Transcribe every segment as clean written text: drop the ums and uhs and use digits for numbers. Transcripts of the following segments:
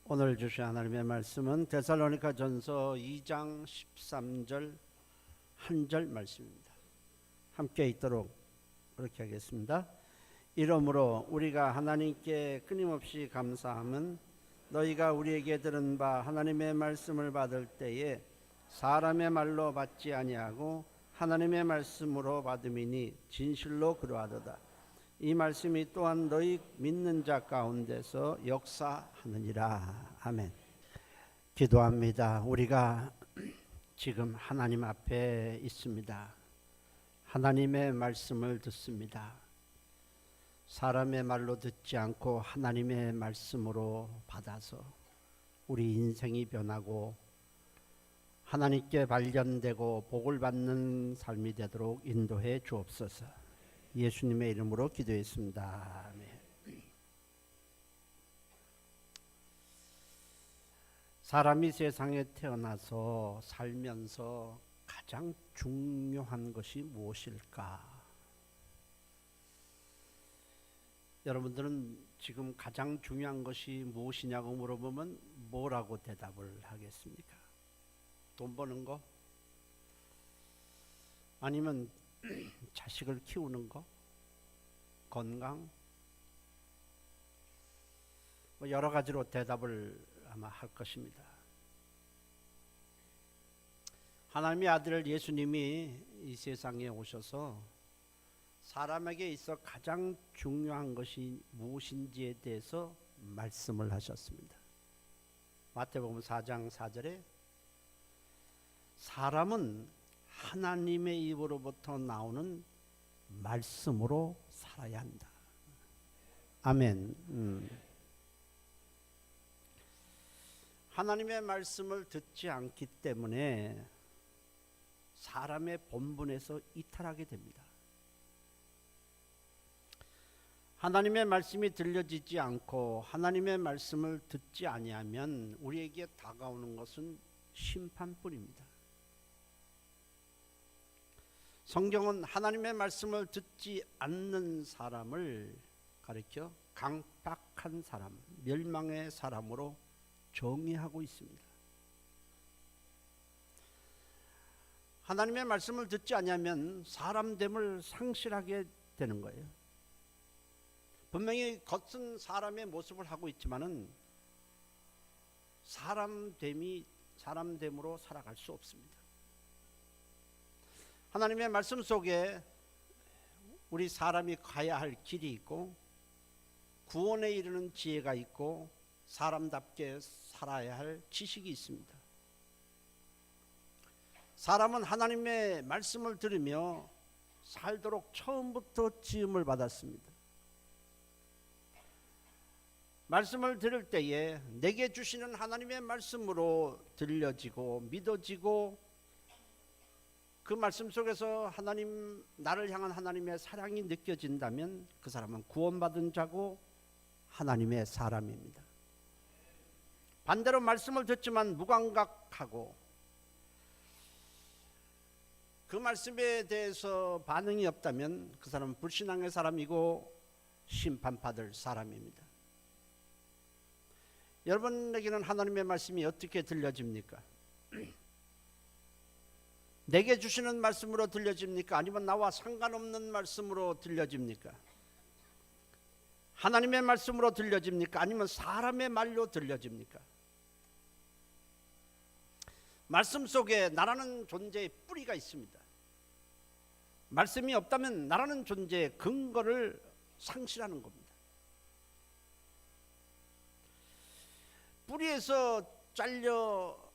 오늘 주신 하나님의 말씀은 데살로니가전서 2장 13절 한 절 말씀입니다. 함께 있도록 그렇게 하겠습니다. 이러므로 우리가 하나님께 끊임없이 감사함은 너희가 우리에게 들은 바 하나님의 말씀을 받을 때에 사람의 말로 받지 아니하고 하나님의 말씀으로 받음이니 진실로 그러하도다. 이 말씀이 또한 너희 믿는 자 가운데서 역사하느니라. 아멘. 기도합니다. 우리가 지금 하나님 앞에 있습니다. 하나님의 말씀을 듣습니다. 사람의 말로 듣지 않고 하나님의 말씀으로 받아서 우리 인생이 변하고 하나님께 발견되고 복을 받는 삶이 되도록 인도해 주옵소서. 예수님의 이름으로 기도했습니다. 아멘. 사람이 세상에 태어나서 살면서 가장 중요한 것이 무엇일까? 여러분들은 지금 가장 중요한 것이 무엇이냐고 물어보면 뭐라고 대답을 하겠습니까? 돈 버는 거? 아니면 자식을 키우는 거? 건강? 여러 가지로 대답을 아마 할 것입니다. 하나님의 아들 예수님이 이 세상에 오셔서 사람에게 있어 가장 중요한 것이 무엇인지에 대해서 말씀을 하셨습니다. 마태복음 4장 4절에 사람은 하나님의 입으로부터 나오는 말씀으로 살아야 한다. 아멘. 하나님의 말씀을 듣지 않기 때문에 사람의 본분에서 이탈하게 됩니다. 하나님의 말씀이 들려지지 않고 하나님의 말씀을 듣지 아니하면 우리에게 다가오는 것은 심판뿐입니다. 성경은 하나님의 말씀을 듣지 않는 사람을 가리켜 강박한 사람, 멸망의 사람으로 정의하고 있습니다. 하나님의 말씀을 듣지 않으면 사람됨을 상실하게 되는 거예요. 분명히 겉은 사람의 모습을 하고 있지만은 사람됨으로 살아갈 수 없습니다. 하나님의 말씀 속에 우리 사람이 가야 할 길이 있고 구원에 이르는 지혜가 있고 사람답게 살아야 할 지식이 있습니다. 사람은 하나님의 말씀을 들으며 살도록 처음부터 지음을 받았습니다. 말씀을 들을 때에 내게 주시는 하나님의 말씀으로 들려지고 믿어지고 그 말씀 속에서 나를 향한 하나님의 사랑이 느껴진다면 그 사람은 구원받은 자고 하나님의 사람입니다. 반대로 말씀을 듣지만 무감각하고 그 말씀에 대해서 반응이 없다면 그 사람은 불신앙의 사람이고 심판받을 사람입니다. 여러분에게는 하나님의 말씀이 어떻게 들려집니까? 내게 주시는 말씀으로 들려집니까? 아니면 나와 상관없는 말씀으로 들려집니까? 하나님의 말씀으로 들려집니까? 아니면 사람의 말로 들려집니까? 말씀 속에 나라는 존재의 뿌리가 있습니다. 말씀이 없다면 나라는 존재의 근거를 상실하는 겁니다. 뿌리에서 잘려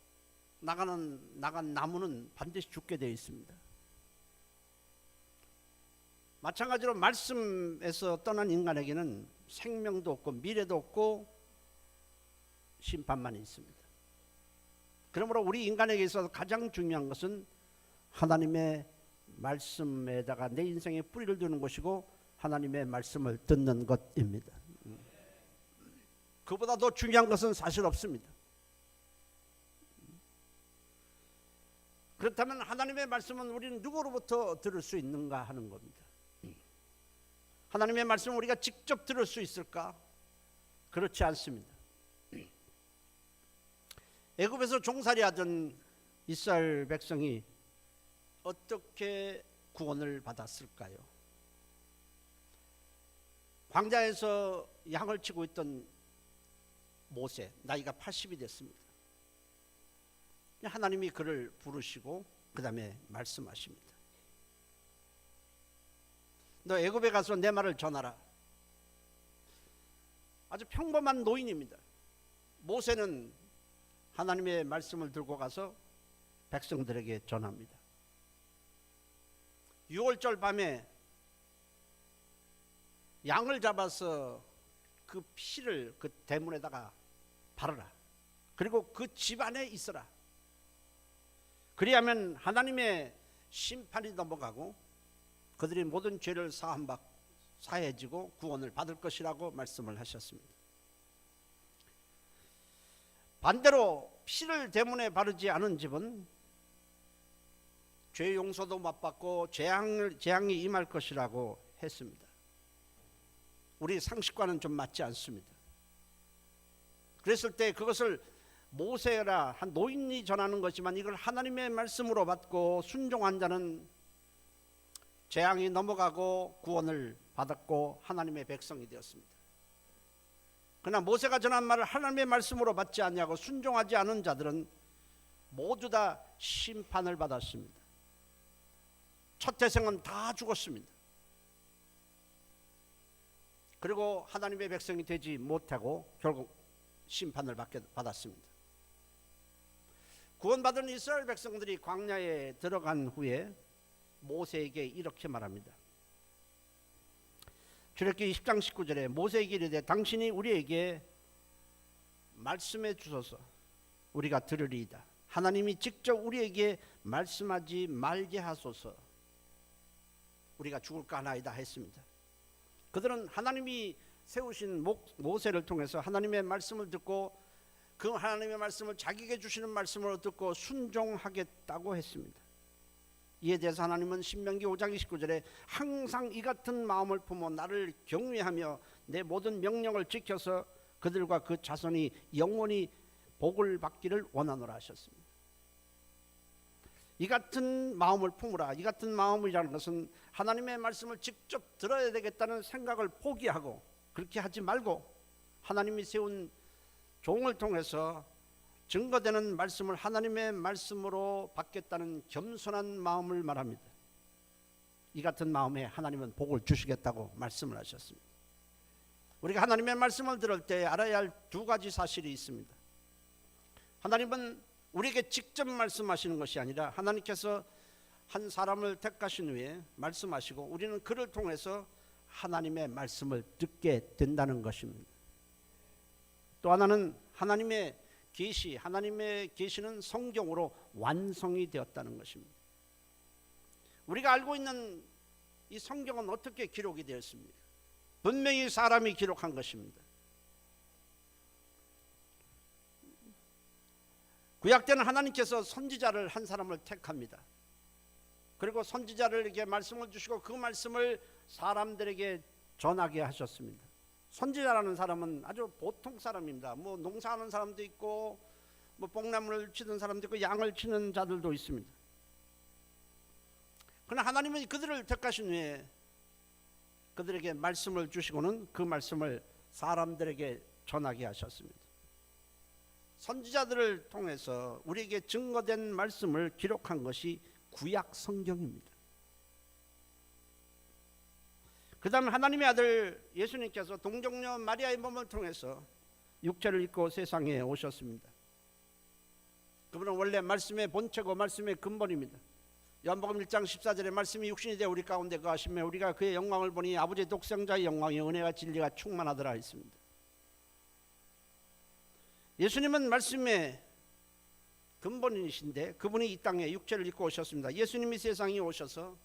나간 나무는 반드시 죽게 되어 있습니다. 마찬가지로 말씀에서 떠난 인간에게는 생명도 없고 미래도 없고 심판만 있습니다. 그러므로 우리 인간에게 있어서 가장 중요한 것은 하나님의 말씀에다가 내 인생에 뿌리를 두는 것이고 하나님의 말씀을 듣는 것입니다. 그보다 더 중요한 것은 사실 없습니다. 그렇다면 하나님의 말씀은 우리는 누구로부터 들을 수 있는가 하는 겁니다. 하나님의 말씀을 우리가 직접 들을 수 있을까? 그렇지 않습니다. 애굽에서 종살이하던 이스라엘 백성이 어떻게 구원을 받았을까요? 광야에서 양을 치고 있던 모세, 나이가 80이 됐습니다. 하나님이 그를 부르시고 그 다음에 말씀하십니다. 너 애굽에 가서 내 말을 전하라. 아주 평범한 노인입니다. 모세는 하나님의 말씀을 들고 가서 백성들에게 전합니다. 6월절 밤에 양을 잡아서 그 피를 그 대문에다가 바르라. 그리고 그 집안에 있어라. 그리하면 하나님의 심판이 넘어가고 그들이 모든 죄를 사해지고 구원을 받을 것이라고 말씀을 하셨습니다. 반대로 피를 대문에 바르지 않은 집은 죄 용서도 못 받고 재앙이 임할 것이라고 했습니다. 우리 상식과는 좀 맞지 않습니다. 그랬을 때 그것을 모세라 한 노인이 전하는 것이지만 이걸 하나님의 말씀으로 받고 순종한 자는 재앙이 넘어가고 구원을 받았고 하나님의 백성이 되었습니다. 그러나 모세가 전한 말을 하나님의 말씀으로 받지 않냐고 순종하지 않은 자들은 모두 다 심판을 받았습니다. 첫 태생은 다 죽었습니다. 그리고 하나님의 백성이 되지 못하고 결국 심판을 받았습니다. 구원받은 이스라엘 백성들이 광야에 들어간 후에 모세에게 이렇게 말합니다. 출애굽기 20장 19절에 모세에게 이르되 당신이 우리에게 말씀해 주소서 우리가 들으리이다. 하나님이 직접 우리에게 말씀하지 말게 하소서 우리가 죽을까 하나이다 했습니다. 그들은 하나님이 세우신 모세를 통해서 하나님의 말씀을 듣고 그 하나님의 말씀을 자기에게 주시는 말씀으로 듣고 순종하겠다고 했습니다. 이에 대해서 하나님은 신명기 5장 29절에 항상 이 같은 마음을 품어 나를 경외하며 내 모든 명령을 지켜서 그들과 그 자손이 영원히 복을 받기를 원하노라 하셨습니다. 이 같은 마음을 품으라. 이 같은 마음이라는 것은 하나님의 말씀을 직접 들어야 되겠다는 생각을 포기하고 그렇게 하지 말고 하나님이 세운 종을 통해서 증거되는 말씀을 하나님의 말씀으로 받겠다는 겸손한 마음을 말합니다. 이 같은 마음에 하나님은 복을 주시겠다고 말씀을 하셨습니다. 우리가 하나님의 말씀을 들을 때 알아야 할 두 가지 사실이 있습니다. 하나님은 우리에게 직접 말씀하시는 것이 아니라 하나님께서 한 사람을 택하신 후에 말씀하시고 우리는 그를 통해서 하나님의 말씀을 듣게 된다는 것입니다. 또 하나는 하나님의 계시, 하나님의 계시는 성경으로 완성이 되었다는 것입니다. 우리가 알고 있는 이 성경은 어떻게 기록이 되었습니까? 분명히 사람이 기록한 것입니다. 구약 때는 하나님께서 선지자를 한 사람을 택합니다. 그리고 선지자들에게 말씀을 주시고 그 말씀을 사람들에게 전하게 하셨습니다. 선지자라는 사람은 아주 보통 사람입니다. 뭐 농사하는 사람도 있고 뭐 뽕나무를 치는 사람도 있고 양을 치는 자들도 있습니다. 그러나 하나님은 그들을 택하신 후에 그들에게 말씀을 주시고는 그 말씀을 사람들에게 전하게 하셨습니다. 선지자들을 통해서 우리에게 증거된 말씀을 기록한 것이 구약 성경입니다. 그 다음에 하나님의 아들 예수님께서 동정녀 마리아의 몸을 통해서 육체를 입고 세상에 오셨습니다. 그분은 원래 말씀의 본체고 말씀의 근본입니다. 요한복음 1장 14절에 말씀이 육신이 되어 우리 가운데 거하시며 우리가 그의 영광을 보니 아버지의 독생자의 영광이 은혜와 진리가 충만하더라 했습니다. 예수님은 말씀의 근본이신데 그분이 이 땅에 육체를 입고 오셨습니다. 예수님이 세상에 오셔서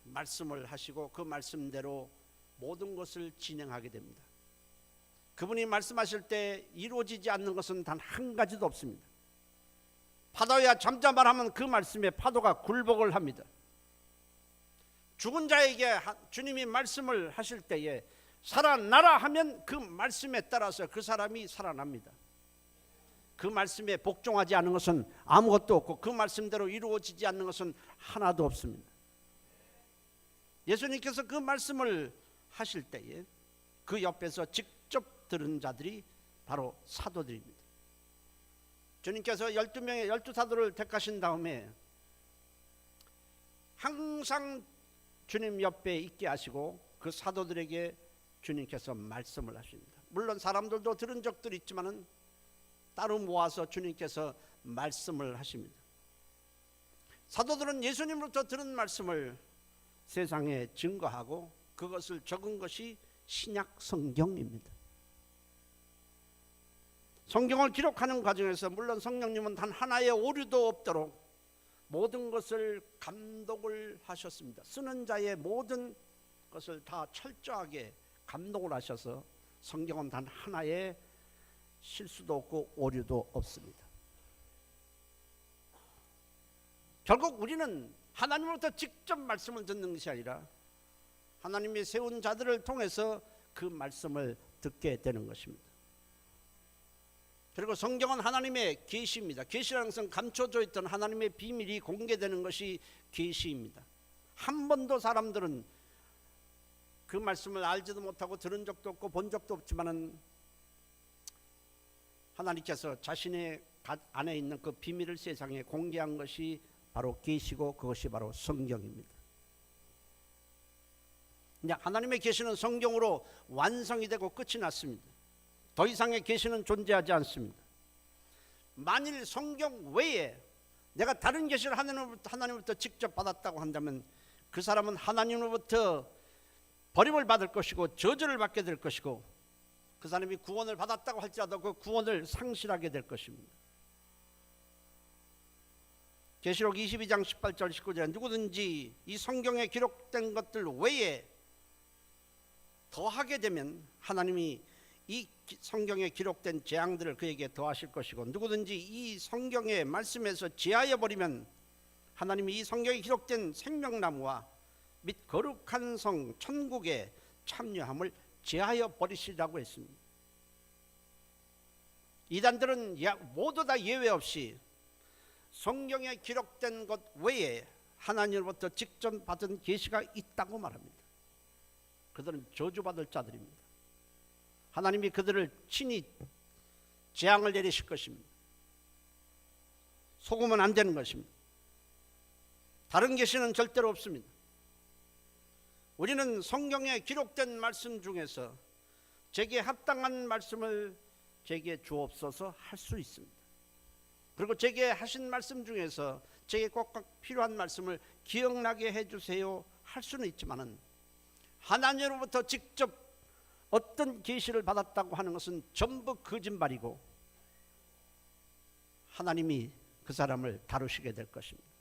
말씀을 하시고 그 말씀대로 모든 것을 진행하게 됩니다. 그분이 말씀하실 때 이루어지지 않는 것은 단 한 가지도 없습니다. 파도야 잠잠하라 하면 그 말씀에 파도가 굴복을 합니다. 죽은 자에게 주님이 말씀을 하실 때에 살아나라 하면 그 말씀에 따라서 그 사람이 살아납니다. 그 말씀에 복종하지 않는 것은 아무것도 없고 그 말씀대로 이루어지지 않는 것은 하나도 없습니다. 예수님께서 그 말씀을 하실 때에 그 옆에서 직접 들은 자들이 바로 사도들입니다. 주님께서 12명의 12사도를 택하신 다음에 항상 주님 옆에 있게 하시고 그 사도들에게 주님께서 말씀을 하십니다. 물론 사람들도 들은 적들이 있지만은 따로 모아서 주님께서 말씀을 하십니다. 사도들은 예수님으로부터 들은 말씀을 세상에 증거하고 그것을 적은 것이 신약 성경입니다. 성경을 기록하는 과정에서 물론 성령님은 단 하나의 오류도 없도록 모든 것을 감독을 하셨습니다. 쓰는 자의 모든 것을 다 철저하게 감독을 하셔서 성경은 단 하나의 실수도 없고 오류도 없습니다. 결국 우리는 하나님으로부터 직접 말씀을 듣는 것이 아니라 하나님이 세운 자들을 통해서 그 말씀을 듣게 되는 것입니다. 그리고 성경은 하나님의 계시입니다. 계시라는 것은 감춰져 있던 하나님의 비밀이 공개되는 것이 계시입니다. 한 번도 사람들은 그 말씀을 알지도 못하고 들은 적도 없고 본 적도 없지만은 하나님께서 자신의 안에 있는 그 비밀을 세상에 공개한 것이 바로 계시고 그것이 바로 성경입니다. 이제 하나님의 계시는 성경으로 완성이 되고 끝이 났습니다. 더 이상의 계시는 존재하지 않습니다. 만일 성경 외에 내가 다른 계시를 하나님으로부터 직접 받았다고 한다면 그 사람은 하나님으로부터 버림을 받을 것이고 저주를 받게 될 것이고 그 사람이 구원을 받았다고 할지라도 그 구원을 상실하게 될 것입니다. 계시록 22장 18절 19절에 누구든지 이 성경에 기록된 것들 외에 더하게 되면 하나님이 이 성경에 기록된 재앙들을 그에게 더하실 것이고 누구든지 이 성경의 말씀에서 제하여 버리면 하나님이 이 성경에 기록된 생명나무와 및 거룩한 성 천국의 참여함을 제하여 버리시라고 했습니다. 이단들은 모두 다 예외 없이 성경에 기록된 것 외에 하나님으로부터 직접 받은 계시가 있다고 말합니다. 그들은 저주받을 자들입니다. 하나님이 그들을 친히 재앙을 내리실 것입니다. 속으면 안 되는 것입니다. 다른 계시는 절대로 없습니다. 우리는 성경에 기록된 말씀 중에서 제게 합당한 말씀을 제게 주옵소서 할 수 있습니다. 그리고 제게 하신 말씀 중에서 제게 꼭 필요한 말씀을 기억나게 해주세요 할 수는 있지만은 하나님으로부터 직접 어떤 계시를 받았다고 하는 것은 전부 거짓말이고 하나님이 그 사람을 다루시게 될 것입니다.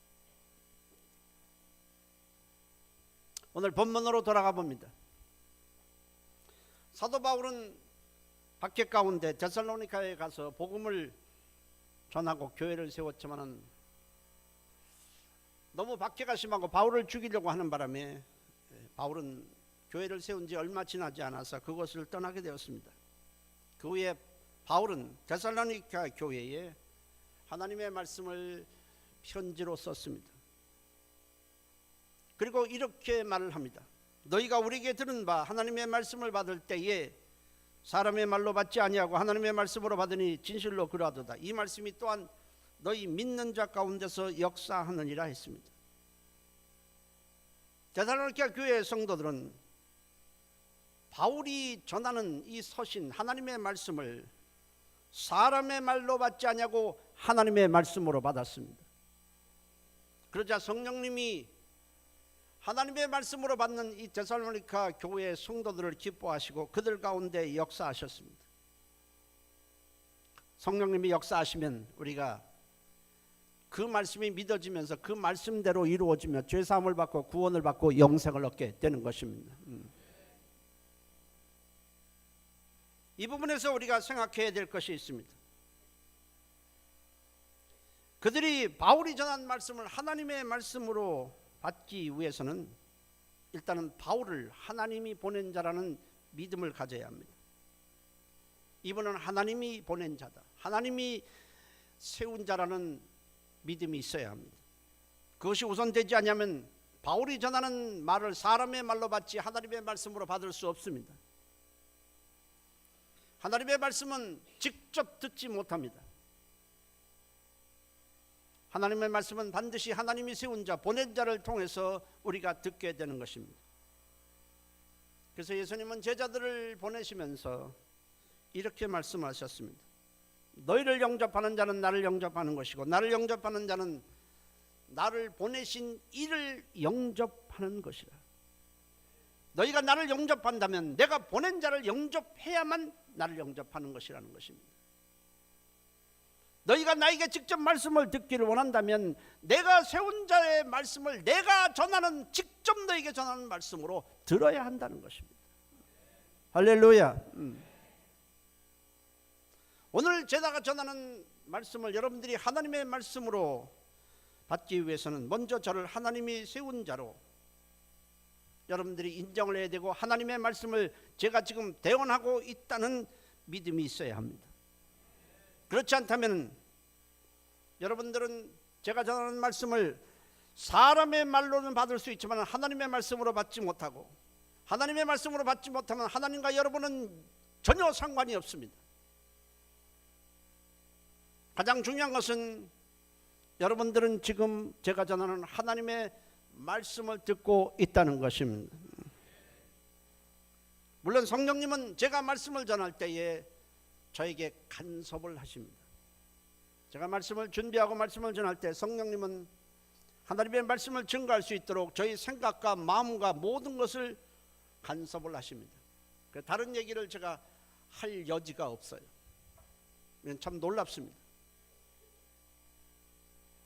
오늘 본문으로 돌아가 봅니다. 사도 바울은 박해 가운데 데살로니가에 가서 복음을 전하고 교회를 세웠지만은 너무 박해가 심하고 바울을 죽이려고 하는 바람에 바울은 교회를 세운 지 얼마 지나지 않아서 그것을 떠나게 되었습니다. 그 후에 바울은 데살로니가 교회에 하나님의 말씀을 편지로 썼습니다. 그리고 이렇게 말을 합니다. 너희가 우리에게 들은 바 하나님의 말씀을 받을 때에 사람의 말로 받지 아니하고 하나님의 말씀으로 받으니 진실로 그러하도다. 이 말씀이 또한 너희 믿는 자 가운데서 역사하느니라 했습니다. 데살로니가 교회의 성도들은 바울이 전하는 이 서신 하나님의 말씀을 사람의 말로 받지 아니하고 하나님의 말씀으로 받았습니다. 그러자 성령님이 하나님의 말씀으로 받는 이 데살로니가 교회의 성도들을 기뻐하시고 그들 가운데 역사하셨습니다. 성령님이 역사하시면 우리가 그 말씀이 믿어지면서 그 말씀대로 이루어지며 죄사함을 받고 구원을 받고 영생을 얻게 되는 것입니다. 이 부분에서 우리가 생각해야 될 것이 있습니다. 그들이 바울이 전한 말씀을 하나님의 말씀으로 받기 위해서는 일단은 바울을 하나님이 보낸 자라는 믿음을 가져야 합니다. 이분은 하나님이 보낸 자다. 하나님이 세운 자라는 믿음이 있어야 합니다. 그것이 우선되지 않으면 바울이 전하는 말을 사람의 말로 받지 하나님의 말씀으로 받을 수 없습니다. 하나님의 말씀은 직접 듣지 못합니다. 하나님의 말씀은 반드시 하나님이 세운 자, 보낸 자를 통해서 우리가 듣게 되는 것입니다. 그래서 예수님은 제자들을 보내시면서 이렇게 말씀하셨습니다. 너희를 영접하는 자는 나를 영접하는 것이고 나를 영접하는 자는 나를 보내신 이를 영접하는 것이라. 너희가 나를 영접한다면 내가 보낸 자를 영접해야만 나를 영접하는 것이라는 것입니다. 너희가 나에게 직접 말씀을 듣기를 원한다면 내가 세운 자의 말씀을 내가 전하는, 직접 너에게 전하는 말씀으로 들어야 한다는 것입니다. 할렐루야. 오늘 제가 전하는 말씀을 여러분들이 하나님의 말씀으로 받기 위해서는 먼저 저를 하나님이 세운 자로 여러분들이 인정을 해야 되고 하나님의 말씀을 제가 지금 대언하고 있다는 믿음이 있어야 합니다. 그렇지 않다면 여러분들은 제가 전하는 말씀을 사람의 말로는 받을 수 있지만 하나님의 말씀으로 받지 못하고, 하나님의 말씀으로 받지 못하면 하나님과 여러분은 전혀 상관이 없습니다. 가장 중요한 것은 여러분들은 지금 제가 전하는 하나님의 말씀을 듣고 있다는 것입니다. 물론 성령님은 제가 말씀을 전할 때에 저에게 간섭을 하십니다. 제가 말씀을 준비하고 말씀을 전할 때 성령님은 하나님의 말씀을 증거할 수 있도록 저희 생각과 마음과 모든 것을 간섭을 하십니다. 다른 얘기를 제가 할 여지가 없어요. 참 놀랍습니다.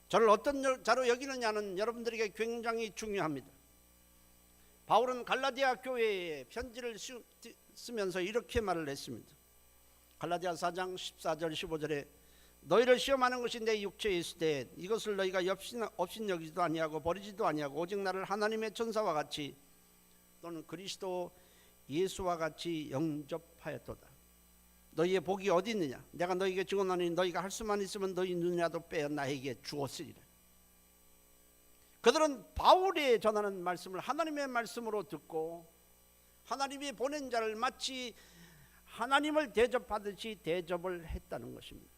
저를 어떤 자로 여기느냐는 여러분들에게 굉장히 중요합니다. 바울은 갈라디아 교회에 편지를 쓰면서 이렇게 말을 했습니다. 갈라디아 4장 14절 15절에 너희를 시험하는 것이 내 육체에 있을 때 이것을 너희가 업신여기지도 아니하고 버리지도 아니하고 오직 나를 하나님의 천사와 같이 또는 그리스도 예수와 같이 영접하였도다. 너희의 복이 어디 있느냐? 내가 너희에게 증언하니 너희가 할 수만 있으면 너희 눈이라도 빼어 나에게 주었으리라. 그들은 바울이 전하는 말씀을 하나님의 말씀으로 듣고 하나님이 보낸 자를 마치 하나님을 대접하듯이 대접을 했다는 것입니다.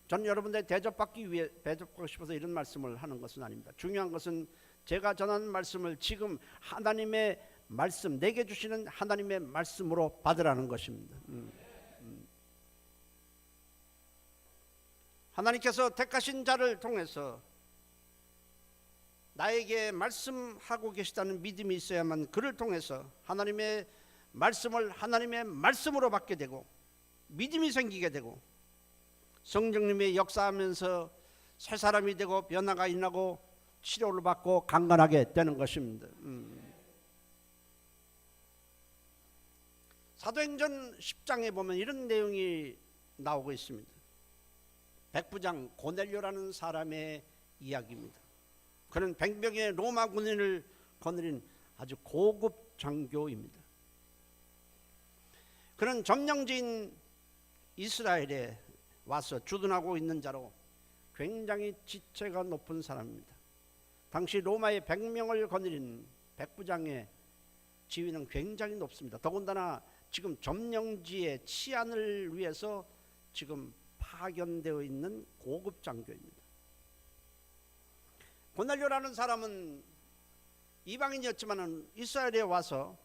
저는 여러분들 대접받기 위해 대접하고 싶어서 이런 말씀을 하는 것은 아닙니다. 중요한 것은 제가 전하는 말씀을 지금 하나님의 말씀, 내게 주시는 하나님의 말씀으로 받으라는 것입니다. 하나님께서 택하신 자를 통해서 나에게 말씀하고 계시다는 믿음이 있어야만 그를 통해서 하나님의 말씀을 하나님의 말씀으로 받게 되고 믿음이 생기게 되고 성령님의 역사하면서 새 사람이 되고 변화가 일어나고 치료를 받고 강건하게 되는 것입니다. 사도행전 10장에 보면 이런 내용이 나오고 있습니다. 백부장 고넬료라는 사람의 이야기입니다. 그는 100명의 로마 군인을 거느린 아주 고급 장교입니다. 그는 점령지인 이스라엘에 와서 주둔하고 있는 자로 굉장히 지체가 높은 사람입니다. 당시 로마의 100명을 거느린 백부장의 지위는 굉장히 높습니다. 더군다나 지금 점령지의 치안을 위해서 지금 파견되어 있는 고급 장교입니다. 고넬료라는 사람은 이방인이었지만 이스라엘에 와서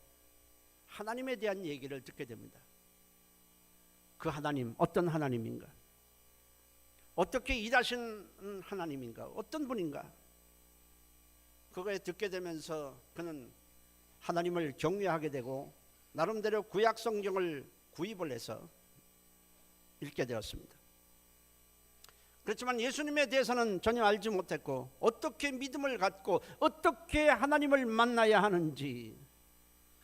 하나님에 대한 얘기를 듣게 됩니다. 그 하나님 어떤 하나님인가? 어떻게 일하시는 하나님인가? 어떤 분인가? 그거에 듣게 되면서 그는 하나님을 경외하게 되고 나름대로 구약 성경을 구입을 해서 읽게 되었습니다. 그렇지만 예수님에 대해서는 전혀 알지 못했고 어떻게 믿음을 갖고 어떻게 하나님을 만나야 하는지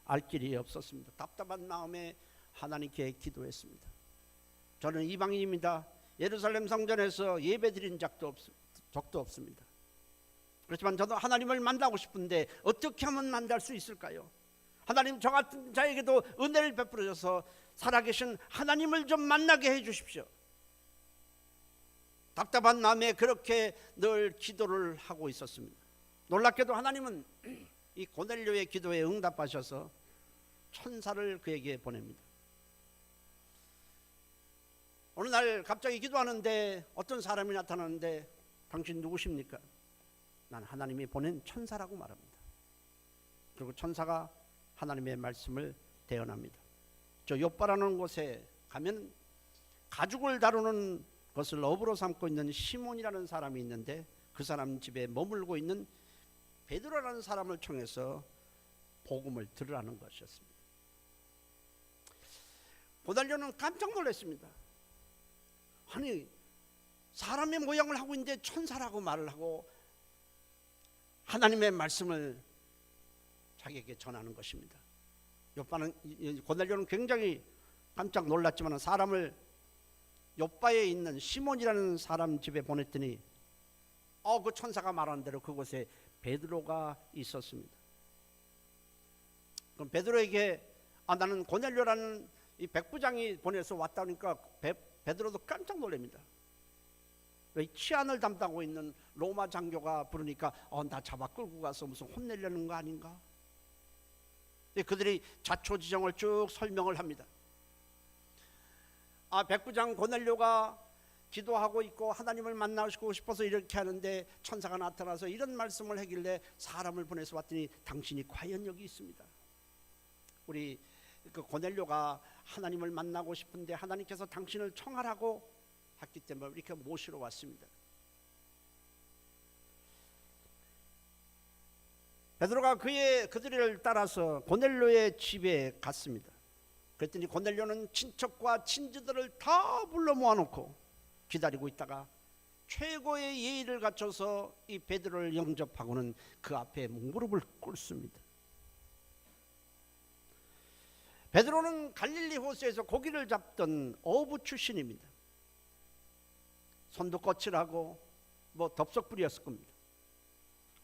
알 길이 없었습니다. 답답한 마음에 하나님께 기도했습니다. 저는 이방인입니다. 예루살렘 성전에서 예배드린 적도 없습니다. 그렇지만 저도 하나님을 만나고 싶은데 어떻게 하면 만날 수 있을까요? 하나님 저 같은 자에게도 은혜를 베풀어줘서 살아계신 하나님을 좀 만나게 해 주십시오. 답답한 마음에 그렇게 늘 기도를 하고 있었습니다. 놀랍게도 하나님은 이 고넬료의 기도에 응답하셔서 천사를 그에게 보냅니다. 어느 날 갑자기 기도하는데 어떤 사람이 나타나는데 당신 누구십니까? 난 하나님이 보낸 천사라고 말합니다. 그리고 천사가 하나님의 말씀을 대언합니다. 저 욥바라는 곳에 가면 가죽을 다루는 것을 업으로 삼고 있는 시몬이라는 사람이 있는데 그 사람 집에 머물고 있는 베드로라는 사람을 통해서 복음을 들으라는 것이었습니다. 고넬료는 깜짝 놀랐습니다. 아니, 사람의 모양을 하고 있는데 천사라고 말을 하고 하나님의 말씀을 자기에게 전하는 것입니다. 고넬료는 굉장히 깜짝 놀랐지만 사람을 욥바에 있는 시몬이라는 사람 집에 보냈더니 그 천사가 말한 대로 그곳에 베드로가 있었습니다. 그럼 베드로에게 나는 고넬료라는 이 백부장이 보내서 왔다니까 베드로도 깜짝 놀랍니다. 치안을 담당하고 있는 로마 장교가 부르니까 나 잡아 끌고 가서 무슨 혼내려는 거 아닌가? 그들이 자초지종을 쭉 설명을 합니다. 백부장 고넬료가 기도하고 있고 하나님을 만나고 싶어서 이렇게 하는데 천사가 나타나서 이런 말씀을 하길래 사람을 보내서 왔더니 당신이 과연 여기 있습니다. 우리 그 고넬료가 하나님을 만나고 싶은데 하나님께서 당신을 청하라고 했기 때문에 이렇게 모시러 왔습니다. 베드로가 그들을 따라서 고넬료의 집에 갔습니다. 그랬더니 고넬료는 친척과 친지들을 다 불러 모아놓고 기다리고 있다가 최고의 예의를 갖춰서 이 베드로를 영접하고는 그 앞에 무릎을 꿇습니다. 베드로는 갈릴리 호수에서 고기를 잡던 어부 출신입니다. 손도 거칠하고 덥석부리였을 겁니다.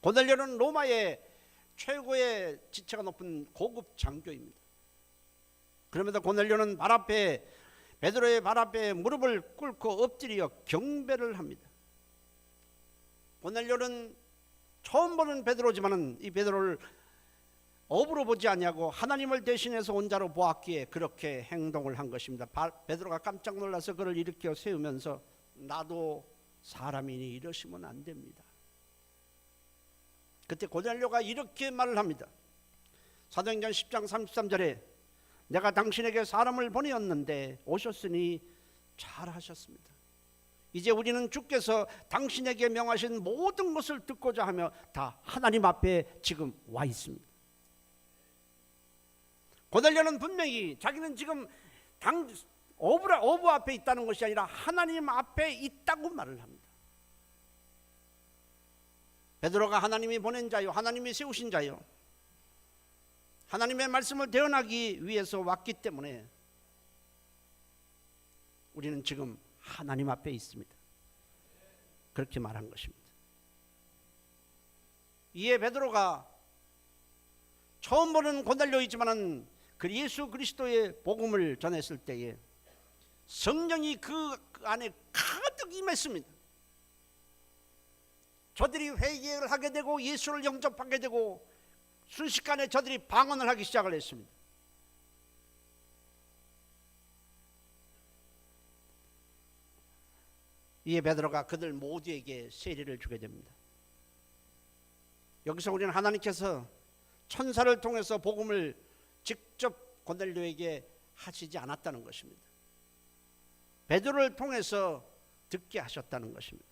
고넬료는 로마의 최고의 지체가 높은 고급 장교입니다. 그러면서 고넬료는 베드로의 발 앞에 무릎을 꿇고 엎드려 경배를 합니다. 고넬료는 처음 보는 베드로지만은 이 베드로를 업으로 보지 아니하고 하나님을 대신해서 온 자로 보았기에 그렇게 행동을 한 것입니다. 베드로가 깜짝 놀라서 그를 일으켜 세우면서 나도 사람이니 이러시면 안 됩니다. 그때 고넬료가 이렇게 말을 합니다. 사도행전 10장 33절에 내가 당신에게 사람을 보내었는데 오셨으니 잘하셨습니다. 이제 우리는 주께서 당신에게 명하신 모든 것을 듣고자 하며 다 하나님 앞에 지금 와 있습니다. 고넬료는 분명히 자기는 지금 어부 앞에 있다는 것이 아니라 하나님 앞에 있다고 말을 합니다. 베드로가 하나님이 보낸 자요, 하나님이 세우신 자요, 하나님의 말씀을 대언하기 위해서 왔기 때문에 우리는 지금 하나님 앞에 있습니다. 그렇게 말한 것입니다. 이에 베드로가 처음 보는 고넬료이지만은 그 예수 그리스도의 복음을 전했을 때에 성령이 그 안에 가득 임했습니다. 저들이 회개를 하게 되고 예수를 영접하게 되고 순식간에 저들이 방언을 하기 시작을 했습니다. 이에 베드로가 그들 모두에게 세례를 주게 됩니다. 여기서 우리는 하나님께서 천사를 통해서 복음을 직접 고넬료에게 하시지 않았다는 것입니다. 베드로를 통해서 듣게 하셨다는 것입니다.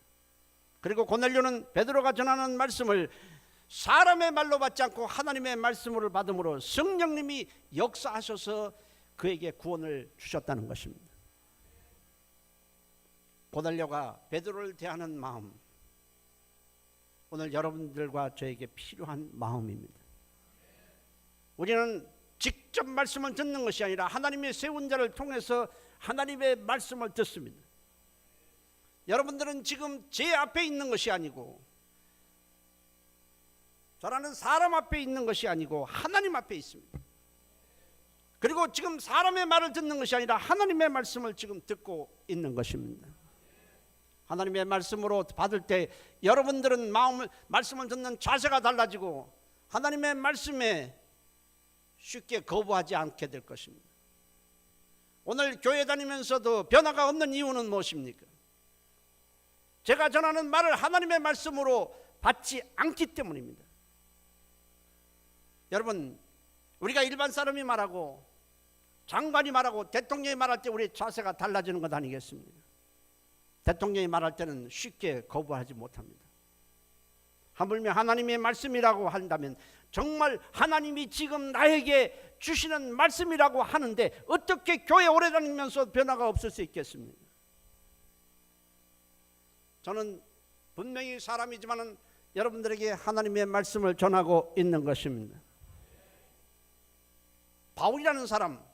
그리고 고넬료는 베드로가 전하는 말씀을 사람의 말로 받지 않고 하나님의 말씀으로 받음으로 성령님이 역사하셔서 그에게 구원을 주셨다는 것입니다. 고넬료가 베드로를 대하는 마음, 오늘 여러분들과 저에게 필요한 마음입니다. 우리는 직접 말씀을 듣는 것이 아니라 하나님의 세운 자를 통해서 하나님의 말씀을 듣습니다. 여러분들은 지금 제 앞에 있는 것이 아니고 저라는 사람 앞에 있는 것이 아니고 하나님 앞에 있습니다. 그리고 지금 사람의 말을 듣는 것이 아니라 하나님의 말씀을 지금 듣고 있는 것입니다. 하나님의 말씀으로 받을 때 여러분들은 말씀을 듣는 자세가 달라지고 하나님의 말씀에 쉽게 거부하지 않게 될 것입니다. 오늘 교회 다니면서도 변화가 없는 이유는 무엇입니까? 제가 전하는 말을 하나님의 말씀으로 받지 않기 때문입니다. 여러분, 우리가 일반 사람이 말하고 장관이 말하고 대통령이 말할 때 우리 자세가 달라지는 것 아니겠습니까? 대통령이 말할 때는 쉽게 거부하지 못합니다. 하물며 하나님의 말씀이라고 한다면 정말 하나님이 지금 나에게 주시는 말씀이라고 하는데 어떻게 교회 오래 다니면서 변화가 없을 수 있겠습니까? 저는 분명히 사람이지만 여러분들에게 하나님의 말씀을 전하고 있는 것입니다. 바울이라는 사람,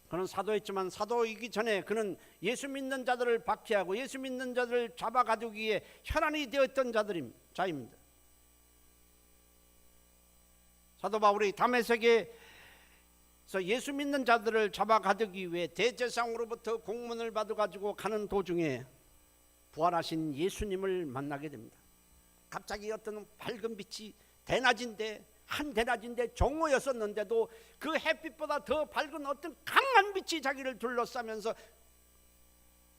그는 사도였지만 사도이기 전에 그는 예수 믿는 자들을 박해하고 예수 믿는 자들을 잡아가두기 위해 혈안이 되었던 자입니다. 사도 바울이 다메섹에서 예수 믿는 자들을 잡아가두기 위해 대제사장으로부터 공문을 받아가지고 가는 도중에 부활하신 예수님을 만나게 됩니다. 갑자기 어떤 밝은 빛이 한 대낮인데 정오였었는데도 그 햇빛보다 더 밝은 어떤 강한 빛이 자기를 둘러싸면서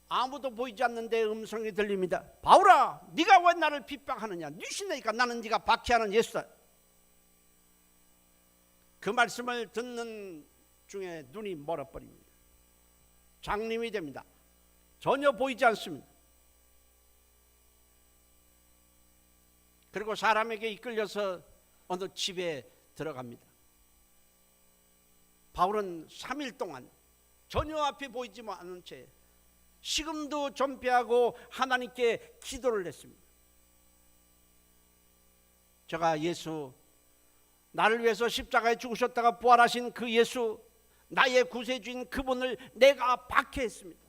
아무도 보이지 않는데 음성이 들립니다. 바울아, 네가 왜 나를 핍박하느냐? 네 신이니까 나는 네가 박해하는 예수다. 그 말씀을 듣는 중에 눈이 멀어버립니다. 장님이 됩니다. 전혀 보이지 않습니다. 그리고 사람에게 이끌려서 어느 집에 들어갑니다. 바울은 3일 동안 전혀 앞이 보이지 않은 채 식음도 전폐하고 하나님께 기도를 했습니다. 제가 예수, 나를 위해서 십자가에 죽으셨다가 부활하신 그 예수, 나의 구세주인 그분을 내가 박해했습니다.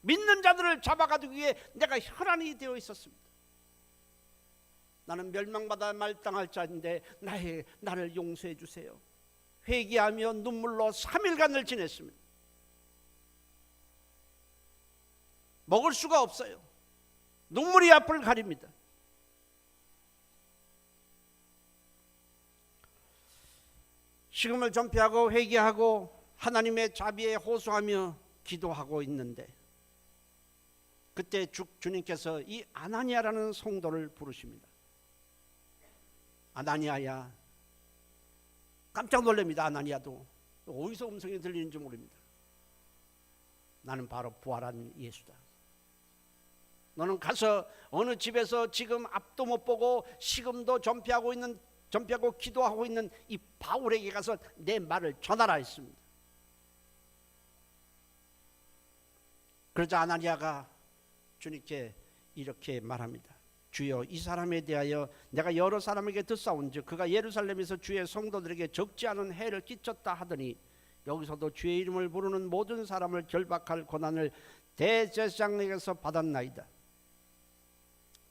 믿는 자들을 잡아가두기 위해 내가 혈안이 되어 있었습니다. 나는 멸망받아 말당할 자인데 나를 용서해 주세요. 회개하며 눈물로 3일간을 지냈습니다. 먹을 수가 없어요. 눈물이 앞을 가립니다. 식음을 전폐하고 회개하고 하나님의 자비에 호소하며 기도하고 있는데 그때 주님께서 이 아나니아라는 성도를 부르십니다. 아나니아야. 깜짝 놀랍니다. 아나니아도 어디서 음성이 들리는지 모릅니다. 나는 바로 부활한 예수다. 너는 가서 어느 집에서 지금 앞도 못 보고 식음도 전폐하고 기도하고 있는 이 바울에게 가서 내 말을 전하라 했습니다. 그러자 아나니아가 주님께 이렇게 말합니다. 주여, 이 사람에 대하여 내가 여러 사람에게 듣사온즉 그가 예루살렘에서 주의 성도들에게 적지 않은 해를 끼쳤다 하더니 여기서도 주의 이름을 부르는 모든 사람을 결박할 권한을 대제사장에게서 받았나이다.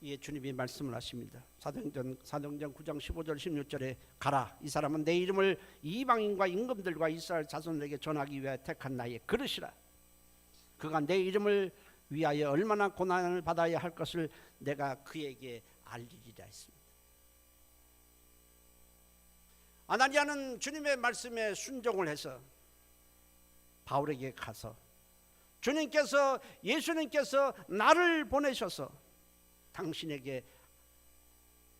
이에 주님이 말씀을 하십니다. 사도행전 9장 15절 16절에 가라, 이 사람은 내 이름을 이방인과 임금들과 이스라엘 자손에게 전하기 위하여 택한 나의 그릇이라. 그가 내 이름을 위하여 얼마나 고난을 받아야 할 것을 내가 그에게 알리리라 했습니다. 아나니아는 주님의 말씀에 순종을 해서 바울에게 가서 예수님께서 나를 보내셔서 당신에게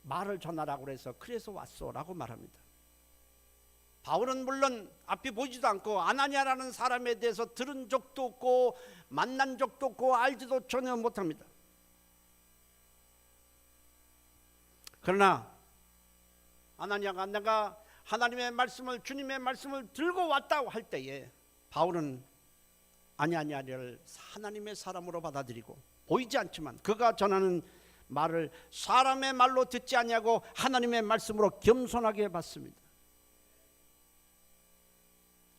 말을 전하라고 해서 그래서 왔소라고 말합니다. 바울은 물론 앞이 보이지도 않고 아나니아라는 사람에 대해서 들은 적도 없고 만난 적도 없고 알지도 전혀 못합니다. 그러나 아나니아가 내가 하나님의 말씀을, 주님의 말씀을 들고 왔다고 할 때에 바울은 아나니아를 하나님의 사람으로 받아들이고 보이지 않지만 그가 전하는 말을 사람의 말로 듣지 아니하고 하나님의 말씀으로 겸손하게 받습니다.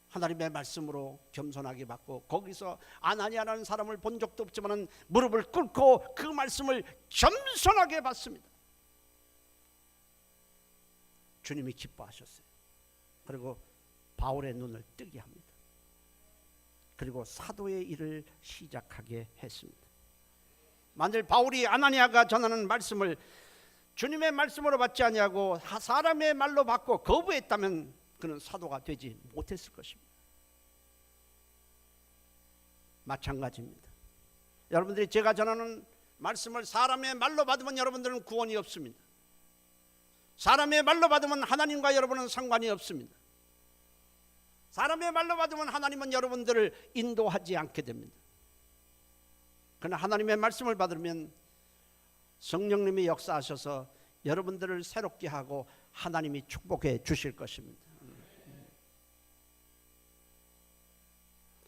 하나님의 말씀으로 겸손하게 받고 거기서 아나니아라는 사람을 본 적도 없지만 무릎을 꿇고 그 말씀을 겸손하게 받습니다. 주님이 기뻐하셨어요. 그리고 바울의 눈을 뜨게 합니다. 그리고 사도의 일을 시작하게 했습니다. 만일 바울이 아나니아가 전하는 말씀을 주님의 말씀으로 받지 아니하고 사람의 말로 받고 거부했다면 그는 사도가 되지 못했을 것입니다. 마찬가지입니다. 여러분들이 제가 전하는 말씀을 사람의 말로 받으면 여러분들은 구원이 없습니다. 사람의 말로 받으면 하나님과 여러분은 상관이 없습니다. 사람의 말로 받으면 하나님은 여러분들을 인도하지 않게 됩니다. 그러나 하나님의 말씀을 받으면 성령님이 역사하셔서 여러분들을 새롭게 하고 하나님이 축복해 주실 것입니다.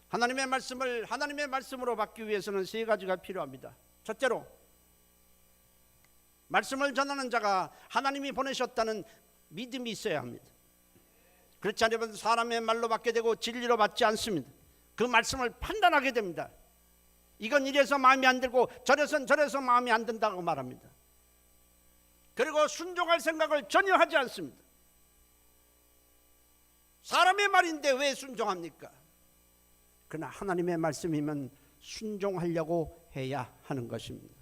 하나님의 말씀을 하나님의 말씀으로 받기 위해서는 세 가지가 필요합니다. 첫째로, 말씀을 전하는 자가 하나님이 보내셨다는 믿음이 있어야 합니다. 그렇지 않으면 사람의 말로 받게 되고 진리로 받지 않습니다. 그 말씀을 판단하게 됩니다. 이건 이래서 마음에 안 들고 저래선 저래서 마음에 안 든다고 말합니다. 그리고 순종할 생각을 전혀 하지 않습니다. 사람의 말인데 왜 순종합니까? 그러나 하나님의 말씀이면 순종하려고 해야 하는 것입니다.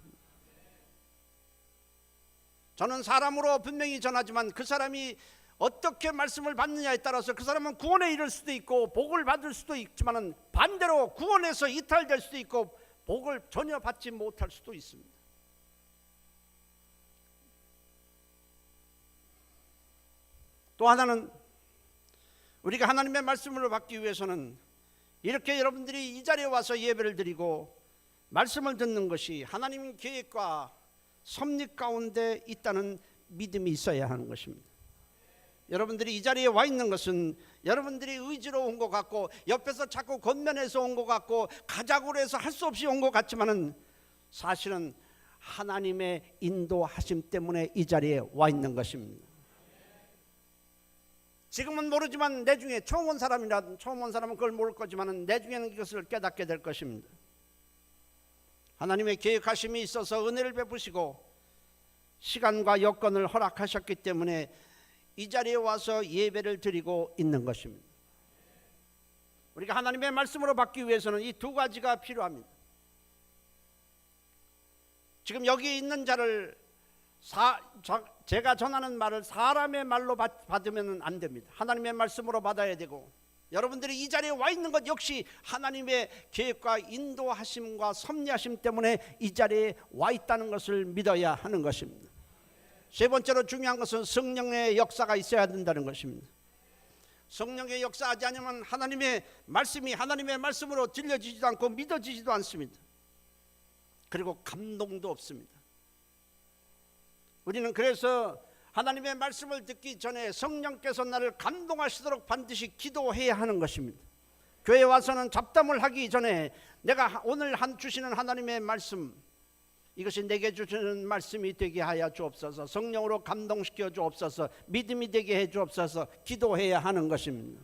저는 사람으로 분명히 전하지만 그 사람이 어떻게 말씀을 받느냐에 따라서 그 사람은 구원에 이를 수도 있고 복을 받을 수도 있지만 반대로 구원에서 이탈될 수도 있고 복을 전혀 받지 못할 수도 있습니다. 또 하나는, 우리가 하나님의 말씀을 받기 위해서는 이렇게 여러분들이 이 자리에 와서 예배를 드리고 말씀을 듣는 것이 하나님의 계획과 섭리 가운데 있다는 믿음이 있어야 하는 것입니다. 여러분들이 이 자리에 와 있는 것은 여러분들이 의지로 온 것 같고 옆에서 자꾸 겉면에서 온 것 같고 가자고 해서 할 수 없이 온 것 같지만은 사실은 하나님의 인도하심 때문에 이 자리에 와 있는 것입니다. 지금은 모르지만 내중에 처음 온 사람은 그걸 모를 거지만은 내중에는 이것을 깨닫게 될 것입니다. 하나님의 계획하심이 있어서 은혜를 베푸시고 시간과 여건을 허락하셨기 때문에 이 자리에 와서 예배를 드리고 있는 것입니다. 우리가 하나님의 말씀으로 받기 위해서는 이 두 가지가 필요합니다. 지금 여기 있는 자를 제가 전하는 말을 사람의 말로 받으면 안 됩니다. 하나님의 말씀으로 받아야 되고, 여러분들이 이 자리에 와 있는 것 역시 하나님의 계획과 인도하심과 섭리하심 때문에 이 자리에 와 있다는 것을 믿어야 하는 것입니다. 세 번째로 중요한 것은 성령의 역사가 있어야 된다는 것입니다. 성령의 역사하지 않으면 하나님의 말씀이 하나님의 말씀으로 들려지지도 않고 믿어지지도 않습니다. 그리고 감동도 없습니다. 우리는 그래서 하나님의 말씀을 듣기 전에 성령께서 나를 감동하시도록 반드시 기도해야 하는 것입니다. 교회 와서는 잡담을 하기 전에 내가 오늘 주시는 하나님의 말씀, 이것이 내게 주시는 말씀이 되게 하여 주옵소서, 성령으로 감동시켜 주옵소서, 믿음이 되게 해 주옵소서 기도해야 하는 것입니다.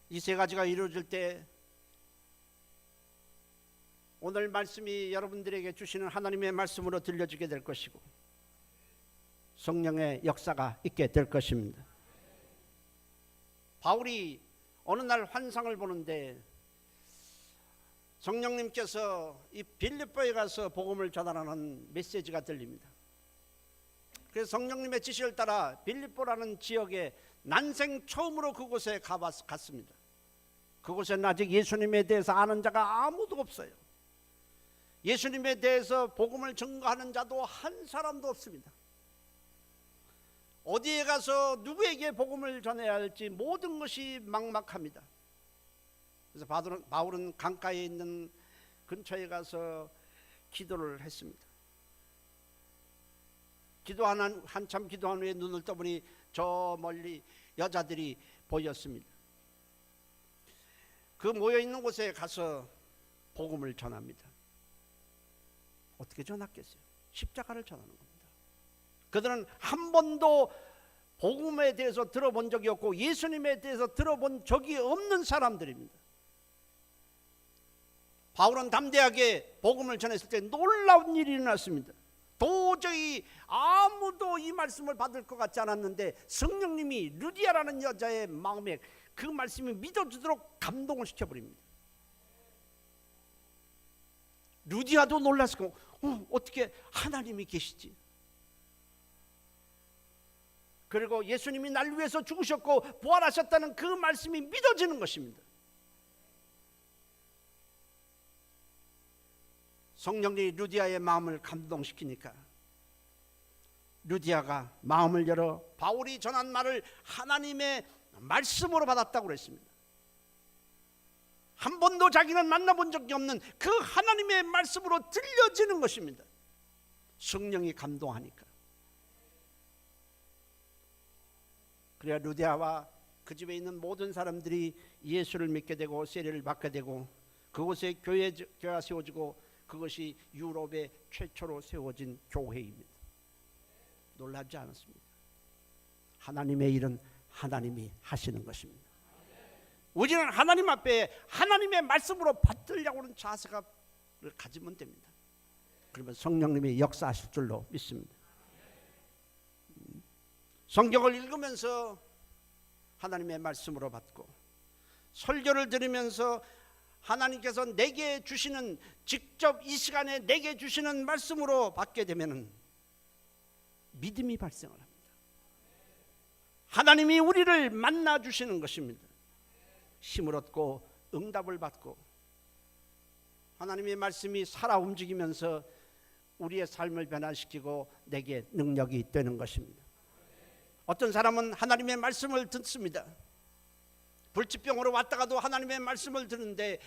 이 세 가지가 이루어질 때 오늘 말씀이 여러분들에게 주시는 하나님의 말씀으로 들려지게 될 것이고 성령의 역사가 있게 될 것입니다. 바울이 어느 날 환상을 보는데 성령님께서 이 빌립보에 가서 복음을 전하라는 메시지가 들립니다. 그래서 성령님의 지시를 따라 빌립보라는 지역에 난생 처음으로 그곳에 갔습니다. 그곳에는 아직 예수님에 대해서 아는 자가 아무도 없어요. 예수님에 대해서 복음을 증거하는 자도 한 사람도 없습니다. 어디에 가서 누구에게 복음을 전해야 할지 모든 것이 막막합니다. 그래서 바울은 강가에 있는 근처에 가서 기도를 했습니다. 한참 기도한 후에 눈을 떠보니 저 멀리 여자들이 보였습니다. 그 모여있는 곳에 가서 복음을 전합니다. 어떻게 전했겠어요? 십자가를 전하는 겁니다. 그들은 한 번도 복음에 대해서 들어본 적이 없고 예수님에 대해서 들어본 적이 없는 사람들입니다. 바울은 담대하게 복음을 전했을 때 놀라운 일이 일어났습니다. 도저히 아무도 이 말씀을 받을 것 같지 않았는데 성령님이 루디아라는 여자의 마음에 그 말씀이 믿어지도록 감동을 시켜버립니다. 루디아도 놀랐을 거고, 어떻게 하나님이 계시지? 그리고 예수님이 날 위해서 죽으셨고 부활하셨다는 그 말씀이 믿어지는 것입니다. 성령이 루디아의 마음을 감동시키니까 루디아가 마음을 열어 바울이 전한 말을 하나님의 말씀으로 받았다고 그랬습니다. 한 번도 자기는 만나본 적이 없는 그 하나님의 말씀으로 들려지는 것입니다. 성령이 감동하니까. 그래야 루디아와 그 집에 있는 모든 사람들이 예수를 믿게 되고 세례를 받게 되고 그곳에 교회가 세워지고 그것이 유럽의 최초로 세워진 교회입니다. 놀랍지 않았습니까? 하나님의 일은 하나님이 하시는 것입니다. 우리는 하나님 앞에 하나님의 말씀으로 받들려고 하는 자세가 가지면 됩니다. 그러면 성령님이 역사하실 줄로 믿습니다. 성경을 읽으면서 하나님의 말씀으로 받고 설교를 들으면서 하나님께서 내게 주시는, 직접 이 시간에 내게 주시는 말씀으로 받게 되면 믿음이 발생을 합니다. 하나님이 우리를 만나 주시는 것입니다. 힘을 얻고 응답을 받고 하나님의 말씀이 살아 움직이면서 우리의 삶을 변화시키고 내게 능력이 되는 것입니다. 어떤 사람은 하나님의 말씀을 듣습니다. 불치병으로 왔다가도 하나님의 말씀을 듣는데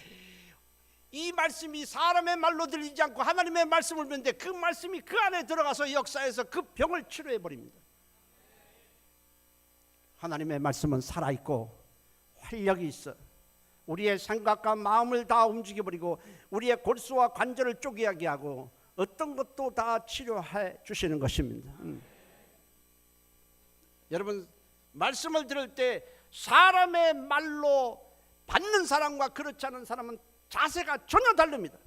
이 말씀이 사람의 말로 들리지 않고 하나님의 말씀을 듣는데 그 말씀이 그 안에 들어가서 역사해서 그 병을 치료해 버립니다. 하나님의 말씀은 살아있고 활력이 있어 우리의 생각과 마음을 다 움직여버리고 우리의 골수와 관절을 쪼개게 하고 어떤 것도 다 치료해 주시는 것입니다. 여러분, 말씀을 들을 때 사람의 말로 받는 사람과 그렇지 않은 사람은 자세가 전혀 다릅니다.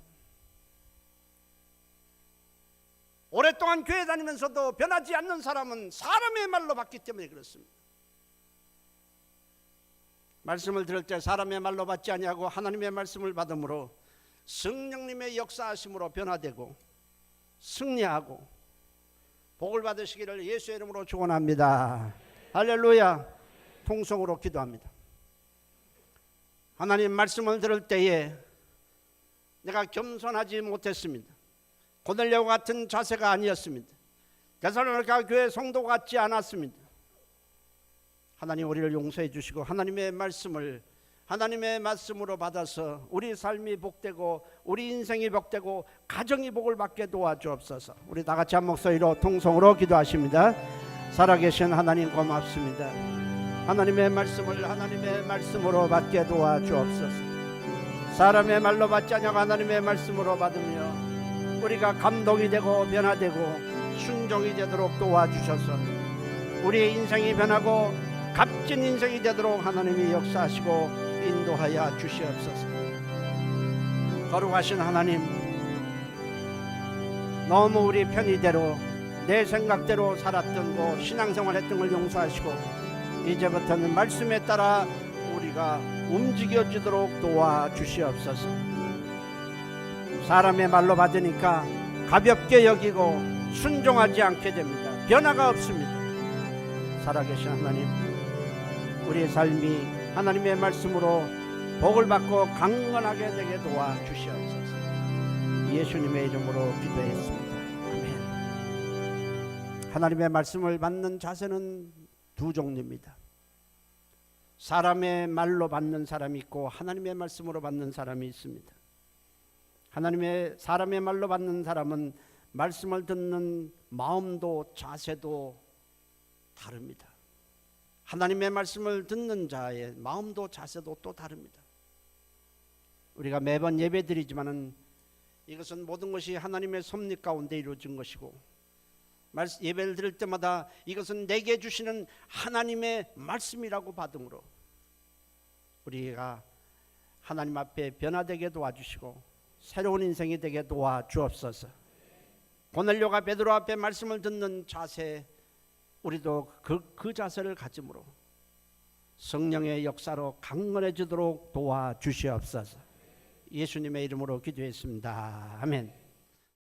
오랫동안 교회 다니면서도 변하지 않는 사람은 사람의 말로 받기 때문에 그렇습니다. 말씀을 들을 때 사람의 말로 받지 아니하고 하나님의 말씀을 받음으로 성령님의 역사하심으로 변화되고 승리하고 복을 받으시기를 예수의 이름으로 축원합니다. 할렐루야. 통성으로 기도합니다. 하나님 말씀을 들을 때에 내가 겸손하지 못했습니다. 고넬료와 같은 자세가 아니었습니다. 데살로니가 교회 성도 같지 않았습니다. 하나님 우리를 용서해 주시고 하나님의 말씀으로 받아서 우리 삶이 복되고 우리 인생이 복되고 가정이 복을 받게 도와주옵소서. 우리 다 같이 한 목소리로 통성으로 기도하십니다. 살아계신 하나님 고맙습니다. 하나님의 말씀으로 받게 도와주옵소서. 사람의 말로 받지 않냐고 하나님의 말씀으로 받으며 우리가 감동이 되고 변화되고 순종이 되도록 도와주셔서 우리의 인생이 변하고 값진 인생이 되도록 하나님이 역사하시고 인도하여 주시옵소서. 거룩하신 하나님, 너무 우리 편의대로 내 생각대로 살았던 거 신앙생활 했던 걸 용서하시고 이제부터는 말씀에 따라 우리가 움직여지도록 도와주시옵소서. 사람의 말로 받으니까 가볍게 여기고 순종하지 않게 됩니다. 변화가 없습니다. 살아계신 하나님, 우리의 삶이 하나님의 말씀으로 복을 받고 강건하게 되게 도와주시옵소서. 예수님의 이름으로 기도했습니다. 아멘. 하나님의 말씀을 받는 자세는 두 종류입니다. 사람의 말로 받는 사람이 있고 하나님의 말씀으로 받는 사람이 있습니다. 사람의 말로 받는 사람은 말씀을 듣는 마음도 자세도 다릅니다. 하나님의 말씀을 듣는 자의 마음도 자세도 또 다릅니다. 우리가 매번 예배 드리지만은 이것은 모든 것이 하나님의 섭리 가운데 이루어진 것이고 예배를 드릴 때마다 이것은 내게 주시는 하나님의 말씀이라고 받음으로 우리가 하나님 앞에 변화되게 도와주시고 새로운 인생이 되게 도와주옵소서. 고넬료가 베드로 앞에 말씀을 듣는 자세, 우리도 그 자세를 가짐으로 성령의 역사로 강건해지도록 도와주시옵소서. 예수님의 이름으로 기도했습니다. 아멘.